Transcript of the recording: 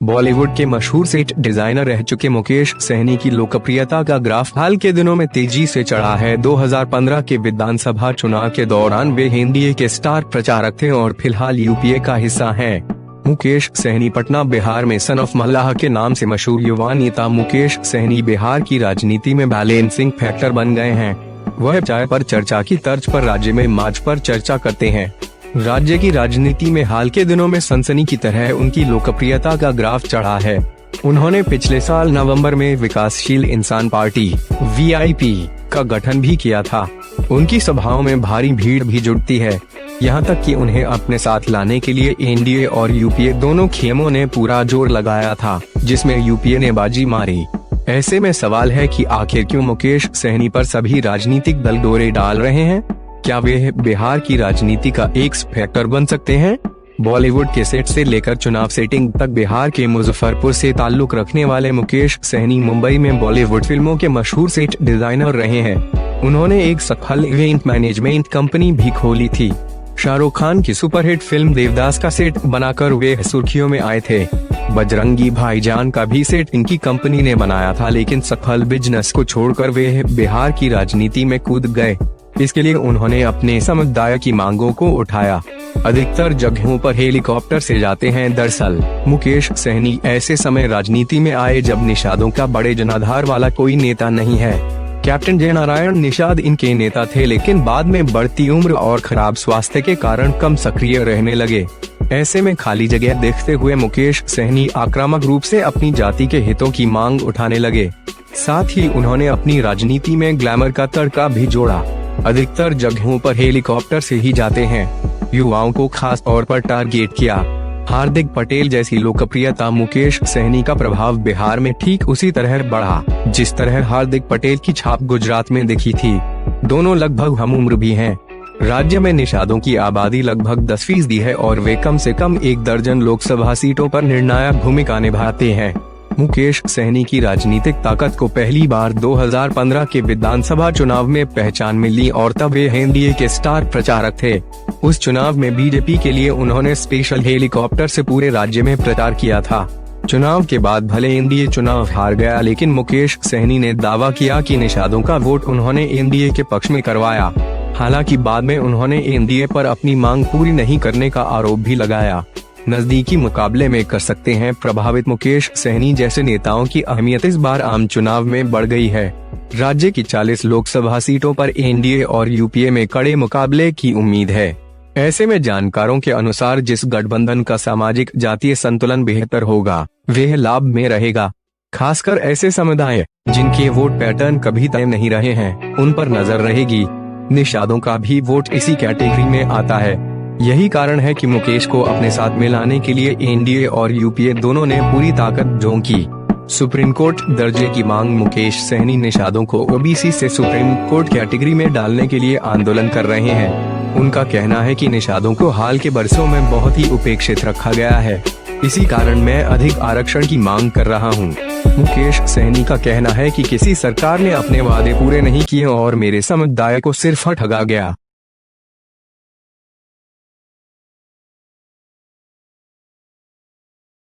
बॉलीवुड के मशहूर set designer रह चुके मुकेश सहनी की लोकप्रियता का ग्राफ हाल के दिनों में तेजी से चढ़ा है। 2015 के विधानसभा चुनाव के दौरान वे एनडीए के स्टार प्रचारक थे और फिलहाल यूपीए का हिस्सा हैं। मुकेश सहनी पटना बिहार में सन ऑफ मल्लाह के नाम से मशहूर युवा नेता मुकेश सहनी बिहार की राजनीति में बैलेंसिंग फैक्टर बन गए हैं। वह चाय पर चर्चा की तर्ज पर राज्य में मार्च पर चर्चा करते हैं। राज्य की राजनीति में हाल के दिनों में सनसनी की तरह उनकी लोकप्रियता का ग्राफ चढ़ा है। उन्होंने पिछले साल नवंबर में विकासशील इंसान पार्टी (VIP) का गठन भी किया था। उनकी सभाओं में भारी भीड़ भी जुटती है, यहाँ तक कि उन्हें अपने साथ लाने के लिए एनडीए और यूपीए दोनों खेमों ने पूरा जोर लगाया था, जिसमें यूपीए ने बाजी मारी। ऐसे में सवाल है कि आखिर क्यों मुकेश सहनी पर सभी राजनीतिक दल डोरे डाल रहे हैं? क्या वे बिहार की राजनीति का एक्स फैक्टर बन सकते हैं? बॉलीवुड के सेट से लेकर चुनाव सेटिंग तक बिहार के मुजफ्फरपुर से ताल्लुक रखने वाले मुकेश सहनी मुंबई में बॉलीवुड फिल्मों के मशहूर सेट डिजाइनर रहे हैं। उन्होंने एक सफल इवेंट मैनेजमेंट कंपनी भी खोली थी। शाहरुख खान की सुपरहिट फिल्म देवदास का सेट बनाकर वे सुर्खियों में आए थे। बजरंगी भाईजान का भी सेट इनकी कंपनी ने बनाया था, लेकिन सफल बिजनेस को छोड़कर वे बिहार की राजनीति में कूद गए। इसके लिए उन्होंने अपने समुदाय की मांगों को उठाया। अधिकतर जगहों पर हेलीकॉप्टर से जाते हैं। दरअसल मुकेश सहनी ऐसे समय राजनीति में आए जब निषादों का बड़े जनाधार वाला कोई नेता नहीं है। कैप्टन जयनारायण निषाद इनके नेता थे, लेकिन बाद में बढ़ती उम्र और खराब स्वास्थ्य के कारण कम सक्रिय रहने लगे। ऐसे में खाली जगह देखते हुए मुकेश सहनी आक्रामक रूप से अपनी जाति के हितों की मांग उठाने लगे। साथ ही उन्होंने अपनी राजनीति में ग्लैमर का तड़का भी जोड़ा। अधिकतर जगहों पर हेलीकॉप्टर से ही जाते हैं। युवाओं को खास तौर पर टारगेट किया। हार्दिक पटेल जैसी लोकप्रियता मुकेश सहनी का प्रभाव बिहार में ठीक उसी तरह बढ़ा, जिस तरह हार्दिक पटेल की छाप गुजरात में दिखी थी। दोनों लगभग हम उम्र भी हैं। राज्य में निषादों की आबादी लगभग 10% है और वे कम से कम 1 दर्जन लोकसभा सीटों पर निर्णायक भूमिका निभाते हैं। मुकेश सहनी की राजनीतिक ताकत को पहली बार 2015 के विधानसभा चुनाव में पहचान मिली और तब वे एनडीए के स्टार प्रचारक थे। उस चुनाव में बीजेपी के लिए उन्होंने स्पेशल हेलीकॉप्टर से पूरे राज्य में प्रचार किया था। चुनाव के बाद भले एनडीए चुनाव हार गया, लेकिन मुकेश सहनी ने दावा किया कि निषादों का वोट उन्होंने एनडीए के पक्ष में करवाया। हालांकि बाद में उन्होंने एनडीए पर अपनी मांग पूरी नहीं करने का आरोप भी लगाया। नजदीकी मुकाबले में कर सकते हैं प्रभावित मुकेश सहनी जैसे नेताओं की अहमियत इस बार आम चुनाव में बढ़ गई है। राज्य की 40 लोकसभा सीटों पर एनडीए और यूपीए में कड़े मुकाबले की उम्मीद है। ऐसे में जानकारों के अनुसार जिस गठबंधन का सामाजिक जातीय संतुलन बेहतर होगा, वह लाभ में रहेगा। खासकर ऐसे समुदाय जिनके वोट पैटर्न कभी तय नहीं रहे हैं, उन पर नजर रहेगी। निषादों का भी वोट इसी कैटेगरी में आता है। यही कारण है कि मुकेश को अपने साथ मिलाने के लिए एनडीए और यूपीए दोनों ने पूरी ताकत झोंकी। सुप्रीम कोर्ट दर्जे की मांग मुकेश सहनी निषादों को ओबीसी से सुप्रीम कोर्ट कैटेगरी में डालने के लिए आंदोलन कर रहे हैं। उनका कहना है कि निषादों को हाल के बरसों में बहुत ही उपेक्षित रखा गया है। इसी कारण मैं अधिक आरक्षण की मांग कर रहा हूं। मुकेश सहनी का कहना है कि किसी सरकार ने अपने वादे पूरे नहीं किए और मेरे समुदाय को सिर्फ ठगा गया।